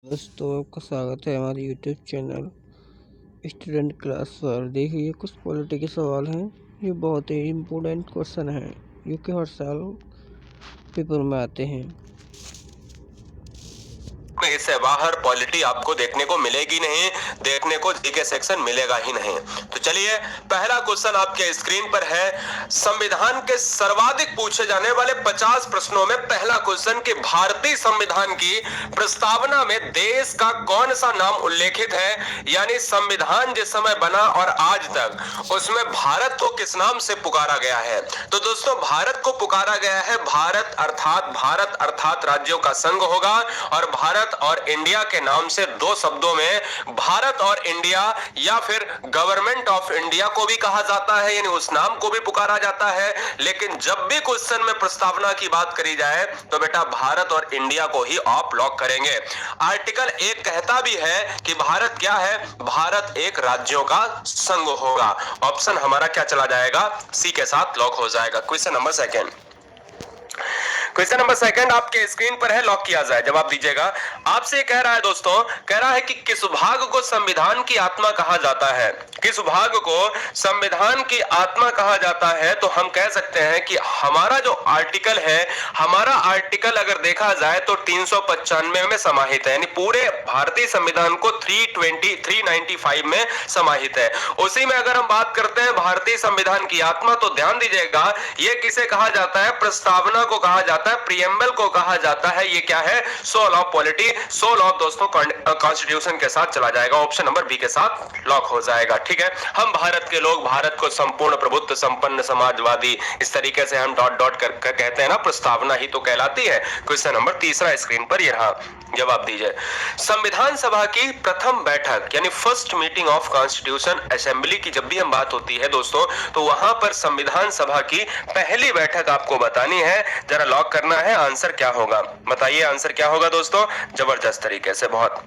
दोस्तों, आपका स्वागत है हमारे यूट्यूब चैनल स्टूडेंट क्लास पर। देखिए, कुछ पॉलिटी के सवाल हैं। ये बहुत ही इम्पोर्टेंट क्वेश्चन है, जो कि हर साल पेपर में आते हैं। इससे बाहर पॉलिटी आपको देखने को मिलेगी नहीं, देखने को जीके सेक्शन मिलेगा ही नहीं। तो चलिए, पहला क्वेश्चन आपके स्क्रीन पर है। संविधान के सर्वाधिक पूछे जाने वाले 50 प्रश्नों में पहला क्वेश्चन कि भारतीय संविधान की प्रस्तावना में देश का कौन सा नाम उल्लेखित है, यानी संविधान जिस समय बना और आज तक उसमें भारत को किस नाम से पुकारा गया है। तो दोस्तों, भारत को पुकारा गया है भारत अर्थात राज्यों का संघ होगा, और भारत और इंडिया के नाम से दो शब्दों में भारत और इंडिया या फिर गवर्नमेंट ऑफ इंडिया को भी कहा जाता है, यानी उस नाम को भी पुकारा जाता है। लेकिन जब भी क्वेश्चन में प्रस्तावना की बात करी जाए तो बेटा भारत और इंडिया को ही आप लॉक करेंगे। आर्टिकल 1 कहता भी है कि भारत क्या है, भारत एक राज्यों का संघ होगा। ऑप्शन हमारा क्या चला जाएगा, सी के साथ लॉक हो जाएगा। क्वेश्चन नंबर सेकंड आपके स्क्रीन पर है, लॉक किया जाए, जवाब दीजिएगा। आपसे कह रहा है दोस्तों, कह रहा है कि किस भाग को संविधान की आत्मा कहा जाता है। किस भाग को संविधान की आत्मा कहा जाता है, तो हम कह सकते हैं कि हमारा जो आर्टिकल है, हमारा आर्टिकल अगर देखा जाए तो 395 में समाहित है, यानी पूरे भारतीय संविधान को 395 में समाहित है। उसी में अगर हम बात करते हैं भारतीय संविधान की आत्मा, तो ध्यान दीजिएगा, ये किसे कहा जाता है, प्रस्तावना को कहा जाता है, प्रीएम्बल को कहा जाता है। ये क्या है, soul of polity, soul of दोस्तों कॉन्स्टिट्यूशन के साथ चला जाएगा। ऑप्शन नंबर बी के साथ लॉक हो जाएगा। ठीक है, हम भारत के लोग भारत को संपूर्ण प्रभुत्व संपन्न समाजवादी, इस तरीके से हम डॉट डॉट कर कहते हैं ना, प्रस्तावना ही तो कहलाती है। क्वेश्चन नंबर तीसरा स्क्रीन पर ये रहा, जवाब दीजिए। संविधान सभा की प्रथम बैठक यानी first meeting of constitution assembly की जब भी हम बात होती है दोस्तों, तो वहां पर संविधान सभा की पहली बैठक आपको बतानी है। जरा लॉक करना है, आंसर क्या होगा, बताइए आंसर क्या होगा दोस्तों, जबरदस्त तरीके से, बहुत।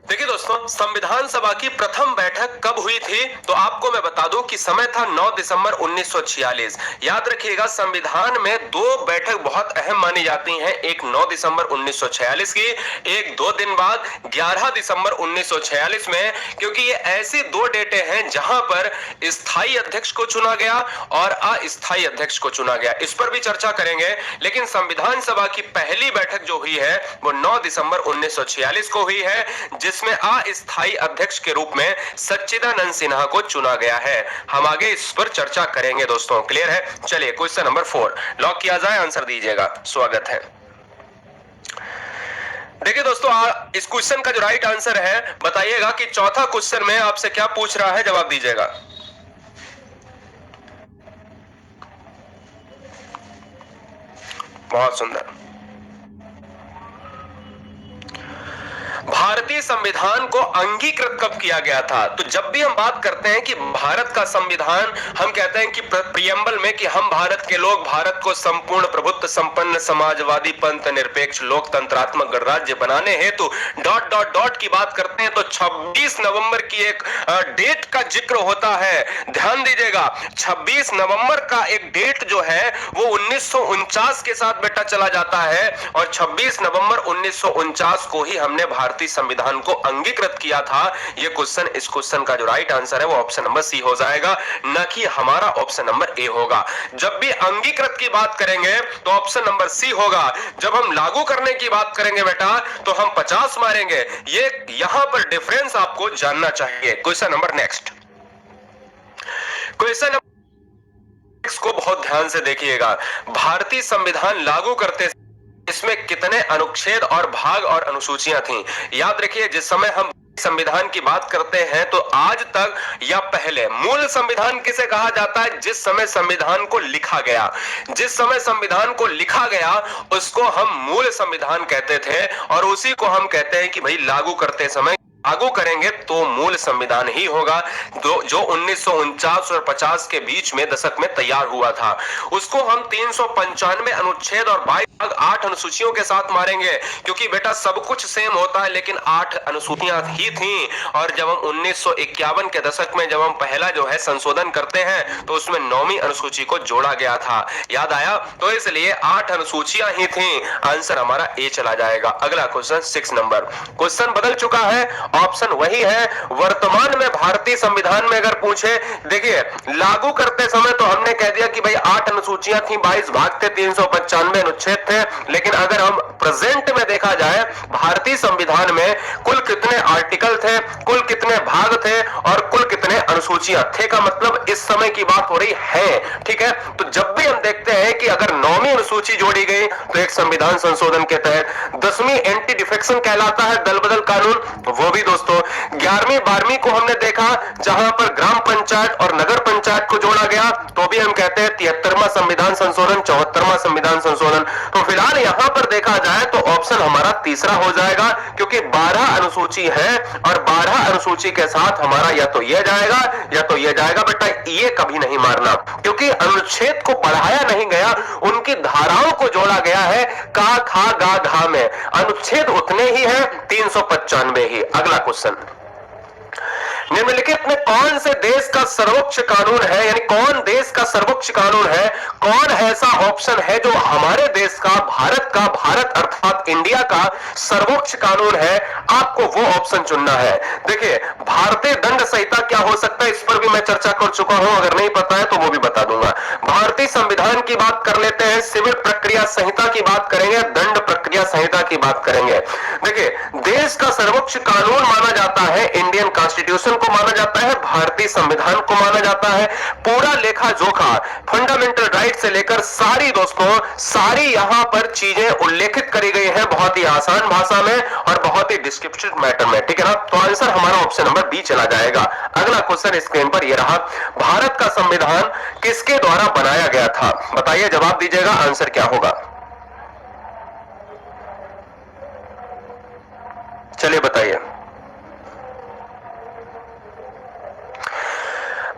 देखिए दोस्तों, संविधान सभा की प्रथम बैठक कब हुई थी, तो आपको मैं बता दूं कि समय था 9 दिसंबर 1946। याद रखिएगा, संविधान में दो बैठक बहुत अहम मानी जाती हैं, एक 9 दिसंबर 1946 की, एक 2 दिन बाद 11 दिसंबर 1946 में, क्योंकि ये ऐसी दो डेटें हैं जहां पर स्थायी अध्यक्ष को चुना गया और अस्थायी अध्यक्ष को चुना गया। इस पर भी चर्चा करेंगे, लेकिन संविधान सभा की पहली बैठक जो हुई है वो 9 दिसंबर 1946 को हुई है, जिसमें अस्थायी अध्यक्ष के रूप में सच्चिदानंद सिन्हा को चुना गया है। हम आगे इस पर चर्चा करेंगे दोस्तों, क्लियर है। चलिए, क्वेश्चन नंबर 4 लॉक किया जाए, आंसर दीजिएगा, स्वागत है। देखिए दोस्तों, इस क्वेश्चन का जो राइट आंसर है, बताइएगा कि चौथा क्वेश्चन में आपसे क्या पूछ रहा है, जवाब दीजिएगा। बहुत सुंदर। भारतीय संविधान को अंगीकृत कब किया गया था, तो जब भी हम बात करते हैं कि भारत का संविधान, हम कहते हैं कि प्रियम्बल में कि हम भारत के लोग भारत को संपूर्ण प्रभुत्व संपन्न समाजवादी पंथ निरपेक्ष लोकतंत्रात्मक गणराज्य बनाने हेतु डॉट डॉट डॉट की बात करते हैं, तो 26 नवंबर की एक डेट का जिक्र होता है। ध्यान दीजिएगा, 26 नवंबर का एक डेट जो है वो 1949 के साथ बेटा चला जाता है, और 26 नवंबर 1949 को ही हमने भारतीय संविधान को अंगीकृत किया था। यह क्वेश्चन, इस क्वेश्चन का जो राइट आंसर है वो ऑप्शन नंबर सी हो जाएगा, न कि हमारा ऑप्शन नंबर ए होगा। जब भी अंगीकृत की बात करेंगे तो ऑप्शन नंबर सी होगा। जब हम लागू करने की बात करेंगे बेटा, तो हम 50 मारेंगे। ये यहां पर डिफरेंस आपको जानना चाहिए। क्वेश्चन नंबर नेक्स्ट, क्वेश्चन को बहुत ध्यान से देखिएगा। भारतीय संविधान लागू करते इसमें कितने अनुच्छेद और भाग और अनुसूचियां थीं। याद रखिए, जिस समय हम संविधान की बात करते हैं तो आज तक या पहले मूल संविधान किसे कहा जाता है, जिस समय संविधान को लिखा गया, जिस समय संविधान को लिखा गया उसको हम मूल संविधान कहते थे, और उसी को हम कहते हैं कि भाई लागू करते समय लागू करेंगे तो मूल संविधान ही होगा जो 1949 और 50 के बीच में दशक में तैयार हुआ था। उसको हम 395 अनुच्छेद और 8 अनुसूचियों के साथ मारेंगे, क्योंकि बेटा सब कुछ सेम होता है लेकिन 8 अनुसूचियां ही थी। और जब हम 1951 के दशक में जब हम पहला जो है संशोधन करते हैं तो उसमें 9वीं अनुसूची को जोड़ा गया था, याद आया? तो इसलिए 8 अनुसूचियां ही थी। आंसर हमारा ए चला जाएगा। अगला क्वेश्चन 6 नंबर। क्वेश्चन बदल चुका है, ऑप्शन वही है। वर्तमान में भारतीय संविधान में अगर पूछे, देखिए लागू करते समय तो हमने कह दिया कि भाई 8 अनुसूचियां थी, 22 भाग थे, 395 अनुच्छेद थे। लेकिन अगर हम प्रेजेंट में देखा जाए भारतीय संविधान में कुल कितने आर्टिकल थे, कुल कितने भाग थे और कुल कितने अनुसूचियां थे, का मतलब इस समय की बात हो रही है। ठीक है, तो जब भी हम देखते हैं कि अगर 9वीं अनुसूची जोड़ी गई तो एक संविधान संशोधन के तहत, 10वीं एंटी डिफेक्शन कहलाता है, दल बदल कानून, वो भी दोस्तों 11वीं 12वीं को हमने देखा जहां पर ग्राम पंचायत और नगर पंचायत को जोड़ा गया, तो भी हम कहते हैं 73वां संविधान संशोधन, 74वां संविधान संशोधन। तो फिलहाल यहां पर देखा जाए तो ऑप्शन हमारा तीसरा हो जाएगा, क्योंकि 12 अनुसूची है और 12 अनुसूची के साथ हमारा या तो यह जाएगा या तो यह जाएगा। बेटा ये कभी नहीं मारना, क्योंकि अनुच्छेद को बढ़ाया नहीं गया, उनकी धाराओं को जोड़ा गया है का खा गा घा में। अनुच्छेद उतने ही है, 395 ही। अगला क्वेश्चन, निम्नलिखित में कौन से देश का सर्वोच्च कानून है, यानी कौन देश का सर्वोच्च कानून है, कौन ऐसा ऑप्शन है जो हमारे देश का, भारत अर्थात इंडिया का सर्वोच्च कानून है? आपको वो ऑप्शन चुनना है। देखिए भारतीय दंड संहिता क्या हो सकता है, इस पर भी मैं चर्चा कर चुका हूं, अगर नहीं पता है तो वो भी बता दूंगा। भारतीय संविधान की बात कर लेते हैं, सिविल प्रक्रिया संहिता की बात करेंगे, दंड प्रक्रिया संहिता की बात करेंगे। देखिए देश का सर्वोच्च कानून माना जाता है, इंडियन कॉन्स्टिट्यूशन को माना जाता है, भारतीय संविधान को माना जाता है। पूरा लेखा जोखा, फंडामेंटल राइट से लेकर सारी दोस्तों सारी यहां पर चीजें उल्लेखित करी गई हैं, बहुत ही आसान भाषा में और बहुत ही डिस्क्रिप्टिव मैटर में। ठीक है ना, तो आंसर हमारा ऑप्शन नंबर बी चला जाएगा। अगला क्वेश्चन स्क्रीन पर यह रहा, भारत का संविधान किसके द्वारा बनाया गया था? बताइए, जवाब दीजिएगा, आंसर क्या होगा? चलिए बताइए।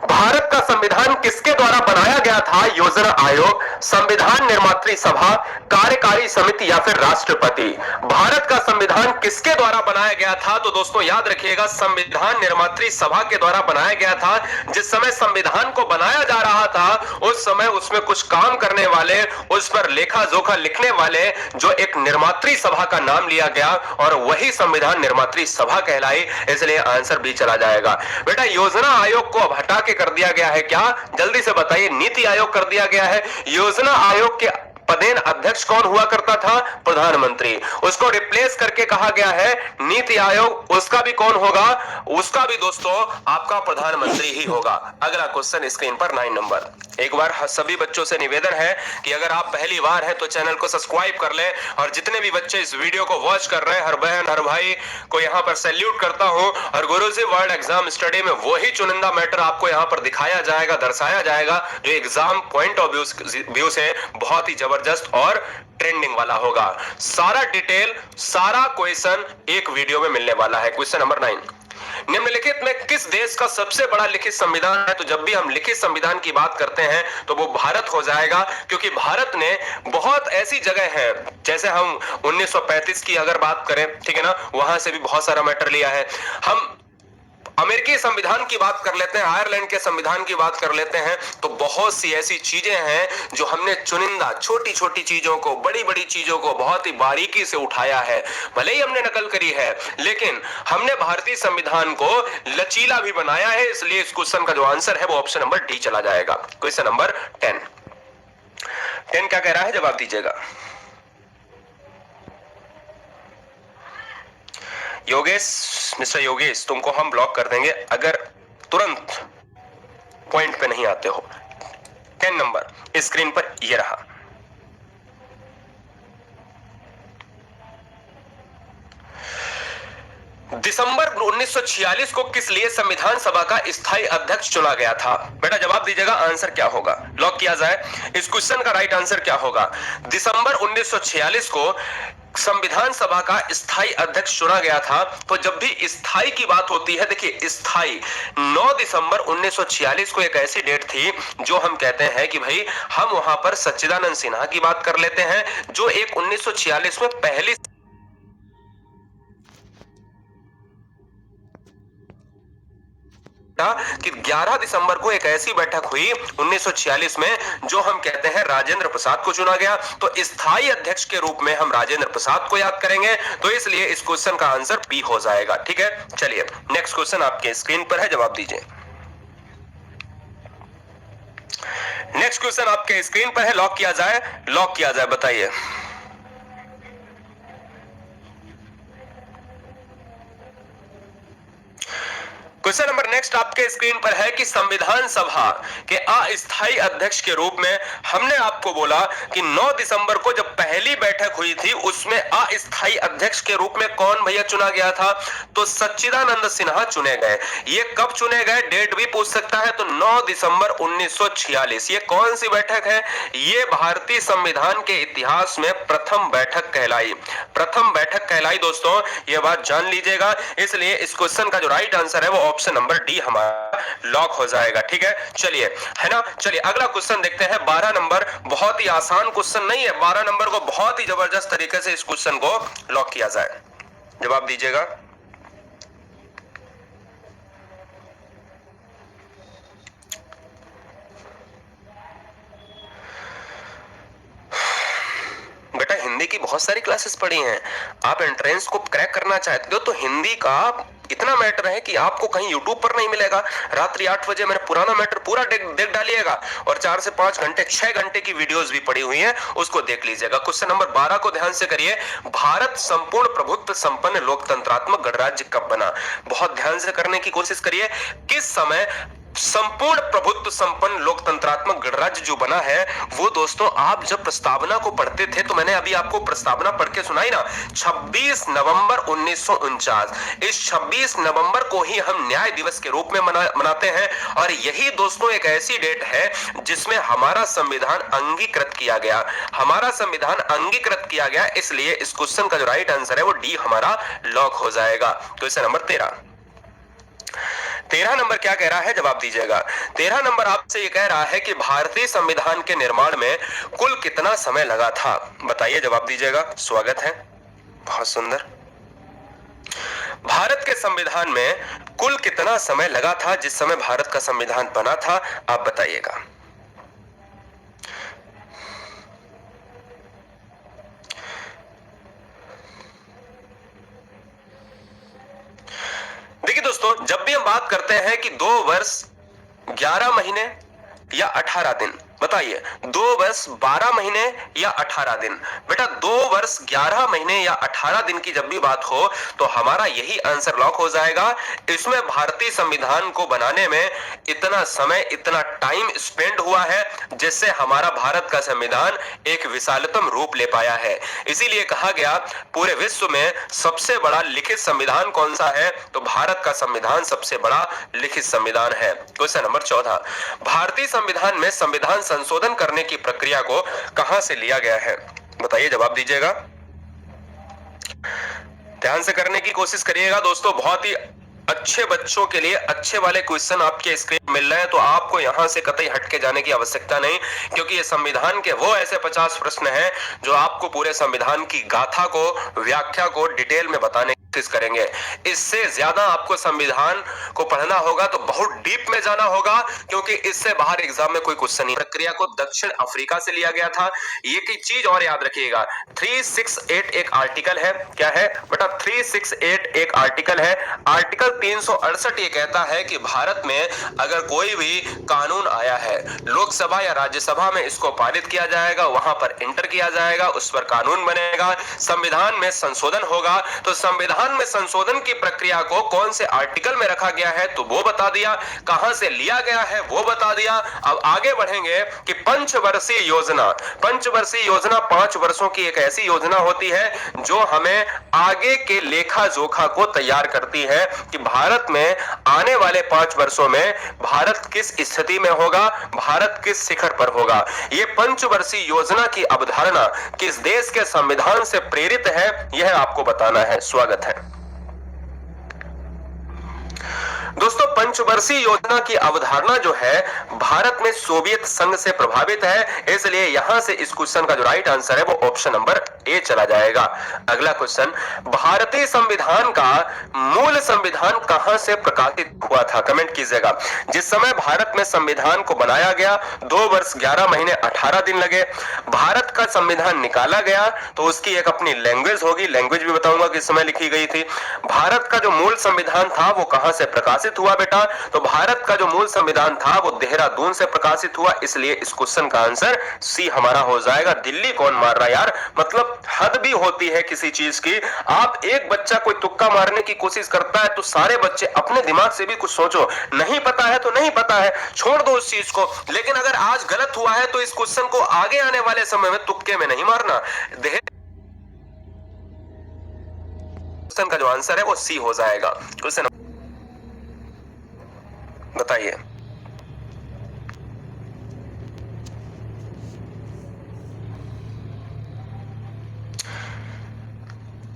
भारत का संविधान किसके द्वारा बनाया गया था? योजना आयोग, संविधान निर्मात्री सभा, कार्यकारी समिति या फिर राष्ट्रपति? भारत का संविधान किसके द्वारा बनाया गया था? तो दोस्तों याद रखिएगा, संविधान निर्मात्री सभा के द्वारा बनाया गया था। जिस समय संविधान को बनाया जा रहा था उस समय उसमें कुछ काम करने वाले, उस पर लेखा जोखा लिखने वाले, जो एक निर्मात्री सभा का नाम लिया गया और वही संविधान निर्मात्री सभा कहलाई, इसलिए आंसर बी चला जाएगा। बेटा योजना आयोग को अब हटा के कर दिया गया है क्या? जल्दी से बताइए, नीति आयोग कर दिया गया है। योजना आयोग के पदेन अध्यक्ष कौन हुआ करता था? प्रधानमंत्री। उसको रिप्लेस करके कहा गया है नीति आयोग, उसका भी कौन होगा? उसका भी दोस्तों आपका प्रधानमंत्री ही होगा। अगला क्वेश्चन स्क्रीन पर 9 नंबर। एक बार सभी बच्चों से निवेदन है कि अगर आप पहली बार हैं तो चैनल को सब्सक्राइब कर लें, और जितने भी बच्चे इस वीडियो को वॉच कर रहे हैं, हर बहन हर भाई को यहाँ पर सैल्यूट करता हूं। और गुरुजी वर्ल्ड एग्जाम स्टडी में वही चुनिंदा मैटर आपको यहाँ पर दिखाया जाएगा, दर्शाया जाएगा, जो एग्जाम पॉइंट ऑफ व्यू से बहुत ही जबरदस्त और ट्रेंडिंग वाला होगा। सारा डिटेल, सारा क्वेश्चन एक वीडियो में मिलने वाला है। क्वेश्चन नंबर 9, निम्नलिखित में किस देश का सबसे बड़ा लिखित संविधान है? तो जब भी हम लिखित संविधान की बात करते हैं तो वो भारत हो जाएगा, क्योंकि भारत ने बहुत ऐसी जगह है, जैसे हम 1935 की अगर बात करें, ठीक है ना, वहां से भी बहुत सारा मैटर लिया है। हम अमेरिकी संविधान की बात कर लेते हैं, आयरलैंड के संविधान की बात कर लेते हैं, तो बहुत सी ऐसी चीजें हैं जो हमने चुनिंदा छोटी छोटी चीजों को, बड़ी बड़ी चीजों को बहुत ही बारीकी से उठाया है। भले ही हमने नकल करी है, लेकिन हमने भारतीय संविधान को लचीला भी बनाया है, इसलिए इस क्वेश्चन का जो आंसर है वो ऑप्शन नंबर डी चला जाएगा। क्वेश्चन नंबर 10 क्या कह रहा है, जवाब दीजिएगा। योगेश, मिस्टर योगेश, तुमको हम ब्लॉक कर देंगे अगर तुरंत पॉइंट पे नहीं आते हो। 10 नंबर स्क्रीन पर ये रहा। दिसंबर 1946 को किस लिए संविधान सभा का स्थायी अध्यक्ष चुना गया था? बेटा जवाब दीजिएगा, आंसर क्या होगा, लॉक किया जाए। इस क्वेश्चन का राइट आंसर क्या होगा? दिसंबर 1946 को संविधान सभा का स्थायी अध्यक्ष चुना गया था। तो जब भी स्थायी की बात होती है, देखिए स्थायी 9 दिसंबर 1946 को एक ऐसी डेट थी जो हम कहते हैं कि भाई हम वहां पर सच्चिदानंद सिन्हा की बात कर लेते हैं, जो एक 1946 में पहली कि 11 दिसंबर को एक ऐसी बैठक हुई 1946 में जो हम कहते हैं राजेंद्र प्रसाद को चुना गया। तो स्थायी अध्यक्ष के रूप में हम राजेंद्र प्रसाद को याद करेंगे, तो इसलिए इस क्वेश्चन का आंसर बी हो जाएगा। ठीक है, चलिए नेक्स्ट क्वेश्चन आपके स्क्रीन पर है, जवाब दीजिए। नेक्स्ट क्वेश्चन आपके स्क्रीन पर है, लॉक किया जाए, लॉक किया जाए, बताइए। क्वेश्चन नंबर नेक्स्ट आपके स्क्रीन पर है कि संविधान सभा के अस्थायी अध्यक्ष के रूप में हमने आपको बोला कि 9 दिसंबर को जब पहली बैठक हुई थी उसमें अस्थायी अध्यक्ष के रूप में कौन भैया चुना गया था? तो सच्चिदानंद सिन्हा चुने गए। ये कब चुने गए, डेट भी पूछ सकता है। तो 9 दिसंबर 1946। ये कौन सी बैठक है? ये भारतीय संविधान के इतिहास में प्रथम बैठक कहलाई, प्रथम बैठक कहलाई दोस्तों, ये बात जान लीजिएगा। इसलिए इस क्वेश्चन का जो राइट आंसर है वो ऑप्शन नंबर डी हमारा लॉक हो जाएगा। ठीक है, चलिए, है ना। चलिए अगला क्वेश्चन देखते हैं। 12 नंबर बहुत ही आसान क्वेश्चन नहीं है, 12 नंबर को बहुत ही जबरदस्त तरीके से इस क्वेश्चन को लॉक किया जाए, जवाब दीजिएगा। बेटा हिंदी की बहुत सारी क्लासेस पढ़ी हैं, आप एंट्रेंस को क्रैक करना चाहते हो तो हिंदी का इतना मैटर है कि आपको कहीं यूट्यूब पर नहीं मिलेगा। रात्रि 8 बजे मैंने पुराना मैटर पूरा देख डालिएगा और 4 से 5 घंटे 6 घंटे की वीडियोस भी पड़ी हुई हैं, उसको देख लीजिएगा। क्वेश्चन नंबर 12 को ध्यान से करिए। भारत संपूर्ण प्रभुत्व संपन्न लोकतंत्रात्मक गणराज्य कब बना? बहुत ध्यान से करने की कोशिश करिए। किस समय संपूर्ण प्रभुत्व संपन्न लोकतंत्रात्मक गणराज्य जो बना है वो दोस्तों आप जब प्रस्तावना को पढ़ते थे तो मैंने अभी आपको प्रस्तावना पढ़ के सुनाई ना, 26 नवंबर 1949। इस 26 नवंबर को ही हम न्याय दिवस के रूप में मनाते हैं और यही दोस्तों एक ऐसी डेट है जिसमें हमारा संविधान अंगीकृत किया गया, हमारा संविधान अंगीकृत किया गया। इसलिए इस क्वेश्चन का जो राइट आंसर है वो डी हमारा लॉक हो जाएगा। क्वेश्चन नंबर 13 नंबर क्या कह रहा है, जवाब दीजिएगा। 13 नंबर आपसे ये कह रहा है कि भारतीय संविधान के निर्माण में कुल कितना समय लगा था? बताइए, जवाब दीजिएगा। स्वागत है, बहुत सुंदर। भारत के संविधान में कुल कितना समय लगा था जिस समय भारत का संविधान बना था, आप बताइएगा। देखिए दोस्तों, जब भी हम बात करते हैं कि 2 वर्ष 11 महीने या 18 दिन, बताइए 2 वर्ष 12 महीने या 18 दिन। बेटा 2 वर्ष 11 महीने या 18 दिन की जब भी बात हो तो हमारा यही आंसर लॉक हो जाएगा। इसमें भारतीय संविधान को बनाने में इतना समय, इतना टाइम स्पेंड हुआ है जिससे हमारा भारत का संविधान एक विशालतम रूप ले पाया है। इसीलिए कहा गया पूरे विश्व में सबसे बड़ा लिखित संविधान कौन सा है? तो भारत का संविधान सबसे बड़ा लिखित संविधान है। क्वेश्चन नंबर 14, भारतीय संविधान में संविधान संशोधन करने की प्रक्रिया को कहां से लिया गया है? बताइए, जवाब दीजिएगा। ध्यान से करने की कोशिश करिएगा दोस्तों, बहुत ही अच्छे बच्चों के लिए अच्छे वाले क्वेश्चन आपके स्क्रीन मिल रहे हैं, तो आपको यहां से कतई हटके जाने की आवश्यकता नहीं, क्योंकि ये संविधान के वो ऐसे 50 प्रश्न हैं जो आपको पूरे संविधान की गाथा को, व्याख्या को डिटेल में बताने की कोशिश करेंगे। इससे ज्यादा आपको संविधान को पढ़ना होगा तो बहुत डीप में जाना होगा, क्योंकि इससे बाहर एग्जाम में कोई क्वेश्चन नहीं। प्रक्रिया को दक्षिण अफ्रीका से लिया गया था। ये की चीज और याद रखिएगा, 368 एक आर्टिकल है। क्या है बेटा? 368 एक आर्टिकल है। आर्टिकल 368 ये कहता है कि भारत में अगर कोई भी कानून आया है, लोकसभा या राज्यसभा में इसको पारित किया जाएगा, वहां पर इंटर किया जाएगा, उस पर कानून बनेगा, संविधान में संशोधन होगा, तो संविधान संविधान में संशोधन की प्रक्रिया को कौन से आर्टिकल में रखा गया है तो वो बता दिया, कहां से लिया गया है वो बता दिया। अब आगे बढ़ेंगे कि पंचवर्षीय योजना। पंचवर्षीय योजना 5 वर्षों की एक ऐसी योजना होती है जो हमें आगे के लेखा जोखा को तैयार करती है कि भारत में आने वाले 5 वर्षों में भारत किस स्थिति में होगा, भारत किस शिखर पर होगा। ये पंचवर्षीय योजना की अवधारणा किस देश के संविधान से प्रेरित है यह आपको बताना है। स्वागत है दोस्तों। पंचवर्षीय योजना की अवधारणा जो है भारत में सोवियत संघ से प्रभावित है, इसलिए यहां से इस क्वेश्चन का जो राइट आंसर है वो ऑप्शन नंबर ए चला जाएगा। अगला क्वेश्चन, भारतीय संविधान का मूल संविधान कहां से प्रकाशित हुआ था? कमेंट कीजिएगा। जिस समय भारत में संविधान को बनाया गया 2 वर्ष 11 महीने 18 दिन लगे। भारत का संविधान निकाला गया तो उसकी एक अपनी लैंग्वेज होगी, लैंग्वेज भी बताऊंगा किस समय लिखी गई थी। भारत का जो मूल संविधान था वो कहां से प्रकाशित हुआ बेटा? तो भारत का जो मूल संविधान था वो देहरादून से प्रकाशित हुआ, इसलिए इस क्वेश्चन का आंसर सी हमारा हो जाएगा। दिल्ली कौन मार रहा है यार, मतलब हद भी होती है किसी चीज की। आप एक बच्चा कोई तुक्का मारने की कोशिश करता है तो सारे बच्चे अपने दिमाग से भी कुछ सोचो। नहीं पता है तो नहीं पता है, छोड़ दो उस चीज को। लेकिन अगर आज गलत हुआ है तो इस क्वेश्चन को आगे आने वाले समय में तुक्के में नहीं मारना। क्वेश्चन का जो आंसर है वो सी हो जाएगा। क्वेश्चन बताइए।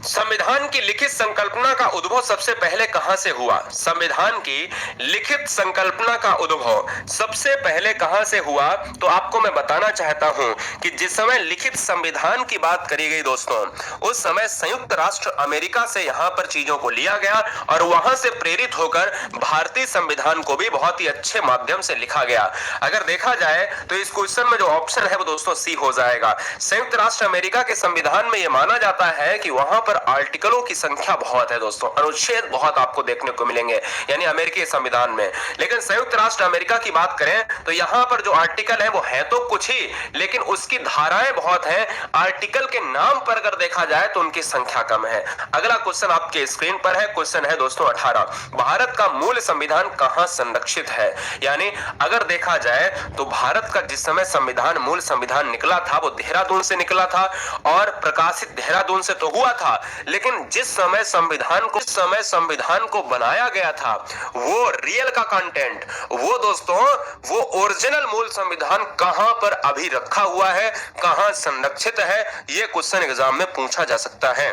संविधान की लिखित संकल्पना का उद्भव सबसे पहले कहां से हुआ? संविधान की लिखित संकल्पना का उद्भव सबसे पहले कहां से हुआ? तो आपको मैं बताना चाहता हूं कि जिस समय लिखित संविधान की बात करी गई दोस्तों, उस समय संयुक्त राष्ट्र अमेरिका से यहां पर चीजों को लिया गया और वहां से प्रेरित होकर भारतीय संविधान को भी बहुत ही अच्छे माध्यम से लिखा गया। अगर देखा जाए तो इस क्वेश्चन में जो ऑप्शन है वो दोस्तों सी हो जाएगा। संयुक्त राष्ट्र अमेरिका के संविधान में यह माना जाता है कि वहां पर आर्टिकलों की संख्या बहुत है दोस्तों, अनुच्छेद बहुत आपको देखने को मिलेंगे यानी अमेरिकी संविधान में। लेकिन संयुक्त राष्ट्र अमेरिका की बात करें तो यहां पर जो आर्टिकल है वो है तो कुछ ही, लेकिन उसकी धाराएं बहुत हैं। आर्टिकल के नाम पर अगर देखा जाए तो उनकी संख्या कम है। अगला क्वेश्चन आपके स्क्रीन पर है, क्वेश्चन है दोस्तों 18। भारत का मूल संविधान कहां संरक्षित है? यानी अगर देखा जाए तो भारत का जिस समय संविधान मूल संविधान निकला था वो देहरादून से निकला था और प्रकाशित देहरादून से तो हुआ था, लेकिन जिस समय संविधान को बनाया गया था वो रियल का कंटेंट, वो दोस्तों वो ओरिजिनल मूल संविधान कहां पर अभी रखा हुआ है, कहां संरक्षित है, ये क्वेश्चन एग्जाम में पूछा जा सकता है।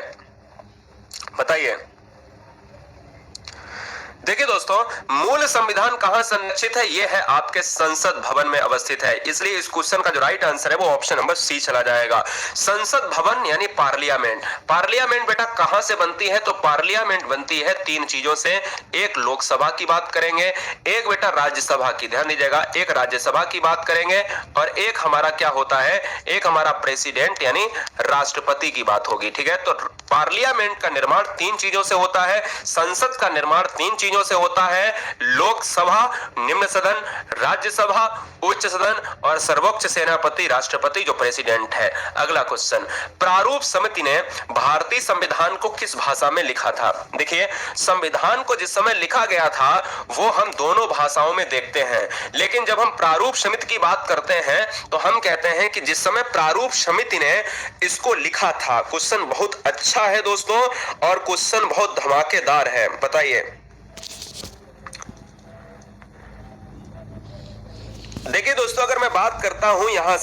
बताइए। देखिए दोस्तों, मूल संविधान कहां संरक्षित है? यह है आपके संसद भवन में अवस्थित है, इसलिए इस क्वेश्चन का जो राइट आंसर है वो ऑप्शन नंबर सी चला जाएगा। संसद भवन यानी पार्लियामेंट। पार्लियामेंट बेटा कहां से बनती है? तो पार्लियामेंट बनती है 3 चीजों से। एक लोकसभा की बात करेंगे, एक बेटा राज्यसभा की, ध्यान दीजिएगा, एक राज्यसभा की बात करेंगे और एक हमारा क्या होता है, एक हमारा प्रेसिडेंट यानी राष्ट्रपति की बात होगी। ठीक है, तो पार्लियामेंट का निर्माण 3 चीजों से होता है, संसद का निर्माण 3 चीजों से होता है, लोकसभा, निम्न सदन, राज्यसभा, उच्च सदन और सर्वोच्च सेनापति राष्ट्रपति जो प्रेसिडेंट है। अगला क्वेश्चन, प्रारूप समिति ने भारतीय संविधान को किस भाषा में लिखा था? देखिए, संविधान को जिस समय लिखा गया था वो हम दोनों भाषाओं में देखते हैं, लेकिन जब हम प्रारूप समिति की बात करते हैं तो हम कहते हैं कि जिस समय प्रारूप समिति ने इसको लिखा था। क्वेश्चन बहुत अच्छा है दोस्तों और क्वेश्चन बहुत धमाकेदार है। बताइए। देखिए दोस्तों, अगर मैं बात करता हूं यहां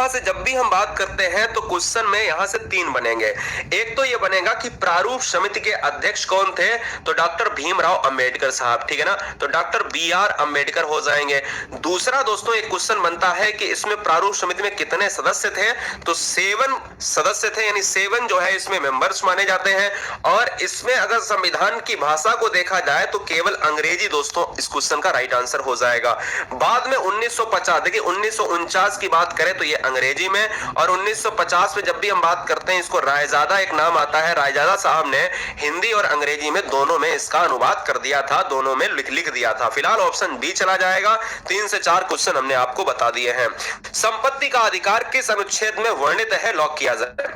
से जब भी हम बात करते हैं तो क्वेश्चन में यहां से 3 बनेंगे। एक तो ये बनेगा कि प्रारूप समिति के अध्यक्ष कौन थे? तो डॉक्टर भीमराव अंबेडकर साहब, ठीक है ना, तो डॉक्टर BR अंबेडकर हो जाएंगे। दूसरा दोस्तों एक क्वेश्चन बनता है कि इसमें प्रारूप समिति में कितने सदस्य थे? तो 7 सदस्य थे, यानी 7 जो है इसमें मेंबर्स माने जाते हैं। और इसमें अगर संविधान की भाषा को देखा जाए तो केवल अंग्रेजी दोस्तों इस क्वेश्चन का राइट आंसर हो जाएगा। बाद में 1950, देखिए 1949 की बात करें तो ये अंग्रेजी में, और 1950 में जब भी हम बात करते हैं इसको रायजादा एक नाम आता है, रायजादा साहब ने हिंदी और अंग्रेजी में दोनों में इसका अनुवाद कर दिया था, दोनों में लिख दिया था। फिलहाल ऑप्शन बी चला जाएगा। 3 से 4 क्वेश्चन हमने आपको बता दिए हैं। संपत्ति का अधिकार किस अनुच्छेद में वर्णित है? लॉक किया जाए।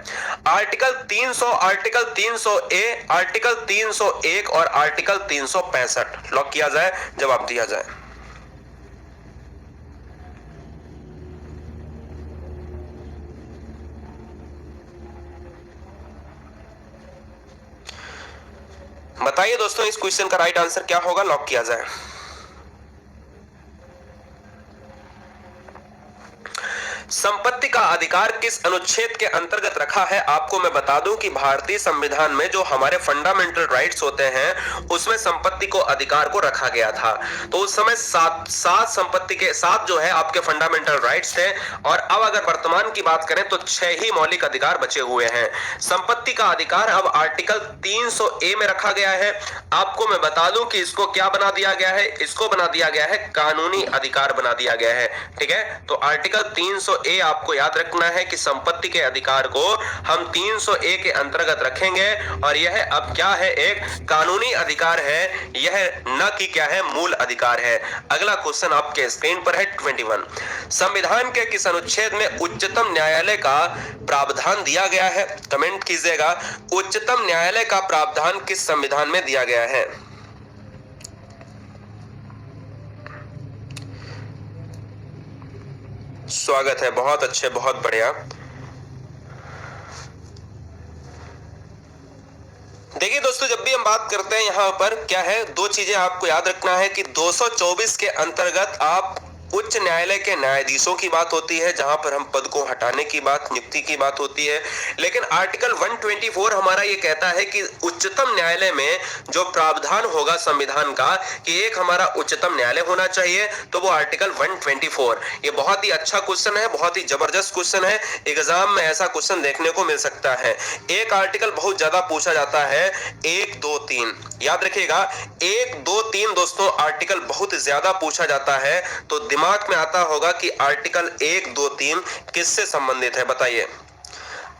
आर्टिकल 300, आर्टिकल 300 ए, आर्टिकल 301 और आर्टिकल 365। लॉक किया जाए, जवाब दिया जाए। बताइए दोस्तों इस क्वेश्चन का राइट आंसर क्या होगा? लॉक किया जाए। संपत्ति का अधिकार किस अनुच्छेद के अंतर्गत रखा है? आपको मैं बता दूं कि भारतीय संविधान में जो हमारे फंडामेंटल राइट्स होते हैं उसमें संपत्ति को अधिकार को रखा गया था। तो उस समय सात संपत्ति के साथ जो है आपके फंडामेंटल राइट्स थे, और अब अगर वर्तमान की बात करें तो 6 ही मौलिक अधिकार बचे हुए हैं। संपत्ति का अधिकार अब आर्टिकल 300 ए में रखा गया है। आपको मैं बता दूं कि इसको क्या बना दिया गया है? इसको बना दिया गया है कानूनी अधिकार बना दिया गया है। ठीक है, तो आर्टिकल 300 ए आपको याद रखना है कि संपत्ति के अधिकार को हम 300 ए के अंतर्गत रखेंगे, और यह अब क्या है? एक कानूनी अधिकार है, यह न कि क्या है? मूल अधिकार है। अगला क्वेश्चन आपके स्क्रीन पर है 21। संविधान के किस अनुच्छेद में उच्चतम न्यायालय का प्रावधान दिया गया है? कमेंट कीजिएगा, उच्चतम न्यायालय का प्रावधान किस संविधान में दिया गया है? स्वागत है, बहुत अच्छे, बहुत बढ़िया। देखिए दोस्तों, जब भी हम बात करते हैं यहाँ पर क्या है, 2 चीजें आपको याद रखना है कि 224 के अंतर्गत आप उच्च न्यायालय के न्यायाधीशों की बात होती है, जहां पर हम पद को हटाने की बात, नियुक्ति की बात होती है। लेकिन आर्टिकल 124 हमारा ये कहता है कि उच्चतम न्यायालय में जो प्रावधान होगा संविधान का कि एक हमारा उच्चतम न्यायालय होना चाहिए, तो वो आर्टिकल 124। ये बहुत ही अच्छा क्वेश्चन है, बहुत ही जबरदस्त क्वेश्चन है। एग्जाम में ऐसा क्वेश्चन देखने को मिल सकता है। एक आर्टिकल बहुत ज्यादा पूछा जाता है, 1, 2, 3। याद रखिएगा, 1, 2, 3 दोस्तों आर्टिकल बहुत ज्यादा पूछा जाता है। तो दिमाग में आता होगा कि आर्टिकल 1, 2, 3 किससे संबंधित है? बताइए।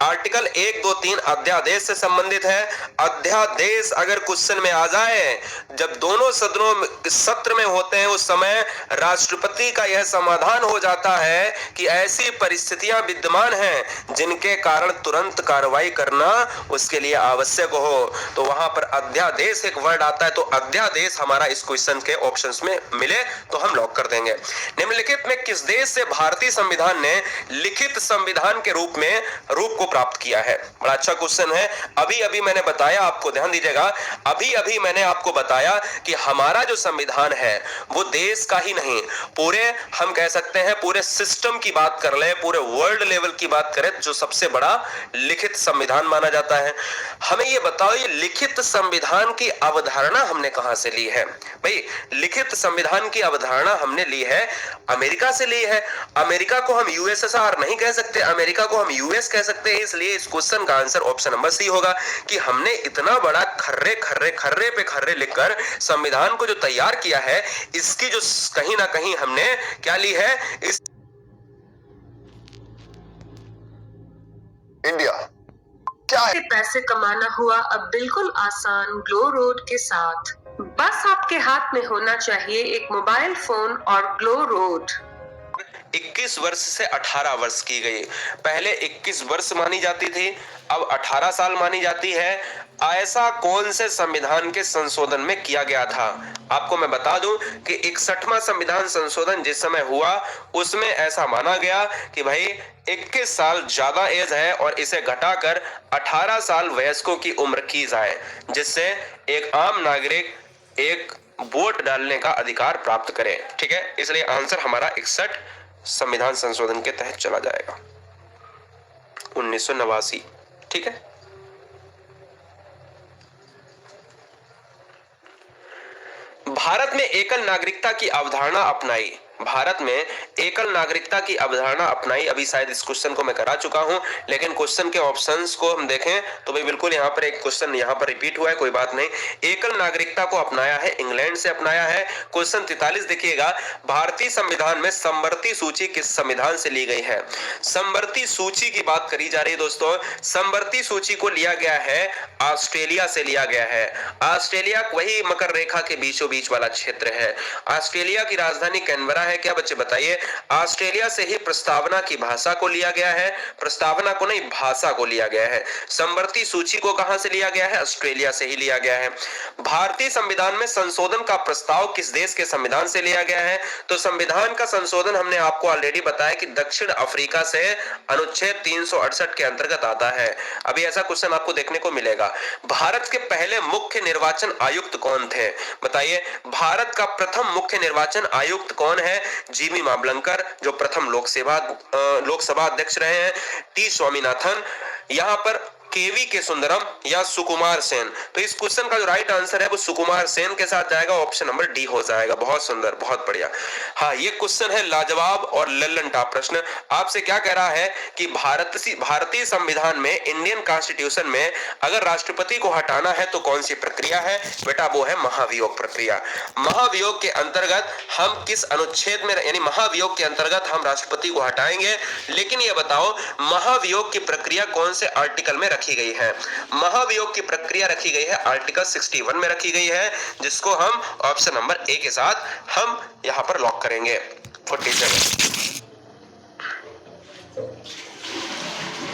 आर्टिकल 1, 2, 3 अध्यादेश से संबंधित है। अध्यादेश अगर क्वेश्चन में आ जाए, जब दोनों सदनों सत्र में होते हैं, उस समय राष्ट्रपति का यह समाधान हो जाता है कि ऐसी परिस्थितियां विद्यमान हैं जिनके कारण तुरंत कार्रवाई करना उसके लिए आवश्यक हो, तो वहां पर अध्यादेश एक वर्ड आता है। तो अध्यादेश हमारा इस क्वेश्चन के ऑप्शंस में मिले तो हम लॉक कर देंगे। निम्नलिखित में किस देश से भारतीय संविधान ने लिखित संविधान के रूप को प्राप्त किया है? बड़ा अच्छा क्वेश्चन है। अभी अभी मैंने बताया, आपको ध्यान दीजिएगा, अभी अभी मैंने आपको बताया कि हमारा जो संविधान है वो देश का ही नहीं, पूरे हम कह सकते हैं पूरे सिस्टम की बात कर ले, पूरे वर्ल्ड लेवल की बात करें, जो सबसे बड़ा लिखित संविधान माना जाता है। हमें ये बताओ, ये लिखित संविधान की अवधारणा हमने कहां से ली है? भाई, लिखित संविधान की अवधारणा हमने ली है अमेरिका से ली है। अमेरिका को हम यूएसएसआर नहीं कह सकते, अमेरिका को हम यूएस कह सकते हैं। इसलिए इस क्वेश्चन का आंसर ऑप्शन नंबर सी होगा कि हमने इतना बड़ा खर्रे पे खर्रे लिखकर संविधान को जो तैयार किया है, इसकी जो कहीं ना कहीं हमने क्या ली है? इस इंडिया क्या है? पैसे कमाना हुआ अब बिल्कुल आसान ग्लो रोड के साथ। बस आपके हाथ में होना चाहिए एक मोबाइल फोन और ग्लो रोड। 21 वर्ष से 18 वर्ष की गई। पहले 21 वर्ष मानी जाती थी, अब 18 साल मानी जाती है। ऐसा कौन से संविधान के संशोधन में किया गया था? आपको मैं बता दूं कि 61वां संविधान संशोधन जिस समय हुआ उसमें ऐसा माना गया कि भाई 21 साल ज्यादा एज है और इसे घटाकर 18 साल वयस्कों की उम्र की जाए, जिससे एक आम नागरिक एक वोट डालने का अधिकार प्राप्त करे। ठीक है, इसलिए आंसर हमारा 61 संविधान संशोधन के तहत चला जाएगा, 1989। ठीक है, भारत में एकल नागरिकता की अवधारणा अपनाई भारत में एकल नागरिकता की अवधारणा अपनाई। अभी शायद इस क्वेश्चन को मैं करा चुका हूं, लेकिन क्वेश्चन के ऑप्शंस को हम देखें तो भाई बिल्कुल यहाँ पर एक क्वेश्चन यहाँ पर रिपीट हुआ है, कोई बात नहीं। एकल नागरिकता को अपनाया है, इंग्लैंड से अपनाया है। क्वेश्चन 43 देखिएगा, भारतीय संविधान में समवर्ती सूची किस संविधान से ली गई है? समवर्ती सूची की बात करी जा रही है दोस्तों। समवर्ती सूची को लिया गया है ऑस्ट्रेलिया से लिया गया है। ऑस्ट्रेलिया वही मकर रेखा के बीचों बीच वाला क्षेत्र है। ऑस्ट्रेलिया की राजधानी कैनबरा है। क्या बच्चे बताइए? ऑस्ट्रेलिया से ही प्रस्तावना की भाषा को लिया गया है, प्रस्तावना को नहीं भाषा को लिया गया है। समवर्ती सूची को कहां से लिया गया है? ऑस्ट्रेलिया से ही लिया गया है। भारतीय संविधान में संशोधन का प्रस्ताव किस देश के संविधान से लिया गया है? तो संविधान का संशोधन हमने आपको ऑलरेडी बताया कि दक्षिण अफ्रीका से अनुच्छेद 368 के अंतर्गत आता है। अभी ऐसा क्वेश्चन आपको देखने को मिलेगा। भारत के पहले मुख्य निर्वाचन आयुक्त कौन थे? बताइए, भारत का प्रथम मुख्य निर्वाचन आयुक्त कौन है? जीमी मावलंकर, जो प्रथम लोकसभा अध्यक्ष रहे हैं। टी स्वामीनाथन, यहाँ पर केवी के सुंदरम या सुकुमार सेन। तो इस क्वेश्चन का जो राइट आंसर है वो सुकुमार सेन के साथ जाएगा, ऑप्शन नंबर डी हो जाएगा। बहुत सुंदर, बहुत बढ़िया। हाँ, ये क्वेश्चन है लाजवाब और लल्लन टॉप प्रश्न। आपसे क्या कह रहा है कि भारतीय संविधान में, इंडियन कॉन्स्टिट्यूशन में अगर राष्ट्रपति को हटाना है तो कौन सी प्रक्रिया है? बेटा वो है महाभियोग प्रक्रिया। महाभियोग के अंतर्गत हम किस अनुच्छेद में, यानी महाभियोग के अंतर्गत हम राष्ट्रपति को हटाएंगे। लेकिन ये बताओ, महाभियोग की प्रक्रिया कौन से आर्टिकल में रखी गई है? महाभियोग की प्रक्रिया रखी गई है आर्टिकल 61 में रखी गई है, जिसको हम ऑप्शन नंबर ए के साथ हम यहां पर लॉक करेंगे। 47।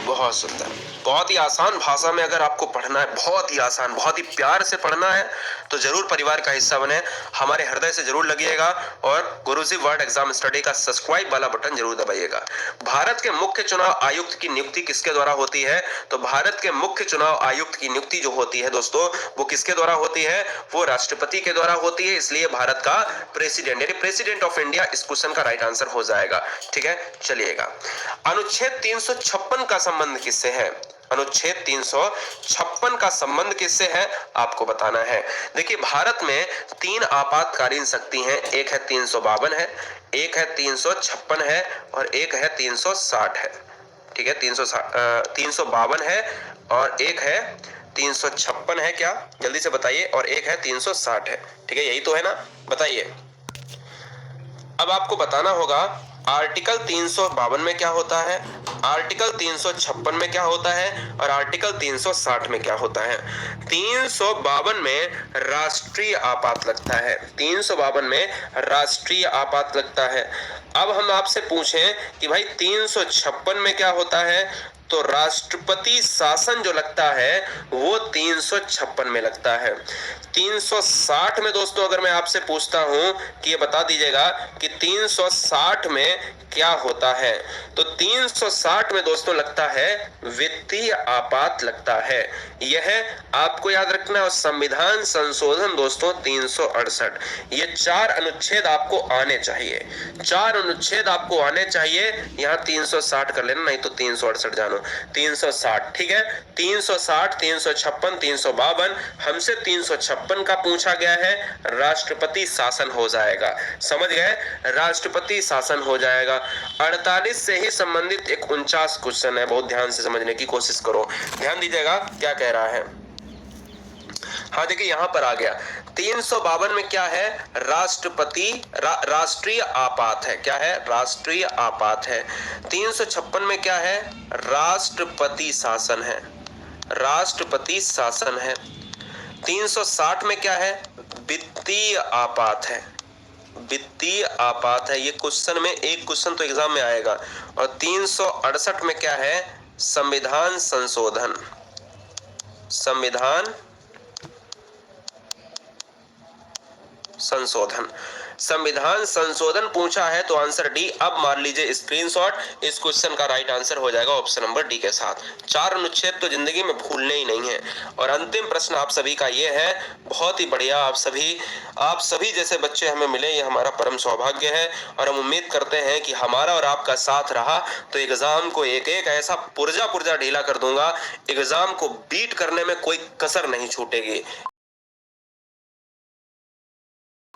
बहुत सुंदर, बहुत ही आसान भाषा में अगर आपको पढ़ना है, बहुत ही आसान, बहुत ही प्यार से पढ़ना है तो जरूर परिवार का हिस्सा बने, हमारे हृदय से जरूर लगिएगा और गुरुजी वर्ड एग्जाम स्टडी का सब्सक्राइब वाला बटन जरूर दबाइएगा। भारत के मुख्य चुनाव आयुक्त की नियुक्ति किसके द्वारा होती है? तो भारत के मुख्य चुनाव आयुक्त की नियुक्ति जो होती है दोस्तों, वो किसके द्वारा होती है? वो राष्ट्रपति के द्वारा होती है। इसलिए भारत का प्रेसिडेंट, यानी प्रेसिडेंट ऑफ इंडिया इस क्वेश्चन का राइट आंसर हो जाएगा। ठीक है, चलिएगा। अनुच्छेद 356 का संबंध किससे है? अनुच्छेद 356 का संबंध किससे है आपको बताना है। देखिए, भारत में 3 आपातकालीन शक्ति हैं। एक है 352 है, एक है 356 है और एक है 360 है। ठीक है, 352 है और एक है 356 है। क्या? जल्दी से बताइए। और एक है 360 है। ठीक है, यही तो है ना? बताइए। अब आपको बताना होगा आर्टिकल 352 में क्या होता है, आर्टिकल 356 में क्या होता है और आर्टिकल 360 में क्या होता है। 352 में राष्ट्रीय आपात लगता है, 352 में राष्ट्रीय आपात लगता है। अब हम आपसे पूछें कि भाई 356 में क्या होता है, तो राष्ट्रपति शासन जो लगता है वो 356 में लगता है। 360 में दोस्तों अगर मैं आपसे पूछता हूं कि ये बता दीजिएगा कि 360 में क्या होता है, तो 360 में दोस्तों लगता है वित्तीय आपात लगता है। यह आपको याद रखना है। और संविधान संशोधन दोस्तों 368, ये 4 अनुच्छेद आपको आने चाहिए, 4 अनुच्छेद आपको आने चाहिए। यहाँ 360 कर लेना, नहीं तो 368 जानो। 360, ठीक है। 360, 356, 352, हमसे 356 का पूछा गया है, राष्ट्रपति शासन हो जाएगा। समझ गए? राष्ट्रपति शासन हो जाएगा। 48 से ही संबंधित एक 49 क्वेश्चन है, बहुत ध्यान से समझने की कोशिश करो। ध्यान दीजिएगा क्या कह रहा है। हाँ देखिए, यहां पर आ गया 352 में क्या है, राष्ट्रपति राष्ट्रीय आपात है। क्या है? राष्ट्रीय आपात है। 356 में क्या है, राष्ट्रपति शासन है, राष्ट्रपति शासन है। 360 में क्या है, वित्तीय आपात है, वित्तीय आपात है। ये क्वेश्चन में एक क्वेश्चन तो एग्जाम में आएगा। और 368 में क्या है, संविधान संशोधन, संविधान संशोधन, संविधान संशोधन पूछा है तो आंसर डी। अब मान लीजिए स्क्रीनशॉट, इस क्वेश्चन का राइट आंसर हो जाएगा ऑप्शन नंबर डी के साथ। 4 अनुच्छेद तो जिंदगी में भूलने ही नहीं है। और अंतिम प्रश्न आप सभी का ये है, बहुत ही बढ़िया, आप सभी जैसे बच्चे हमें मिले, ये हमारा परम सौभाग्य है। और हम उम्मीद करते हैं कि हमारा और आपका साथ रहा तो एग्जाम को एक एक ऐसा पुर्जा ढीला कर दूंगा, एग्जाम को बीट करने में कोई कसर नहीं छूटेगी।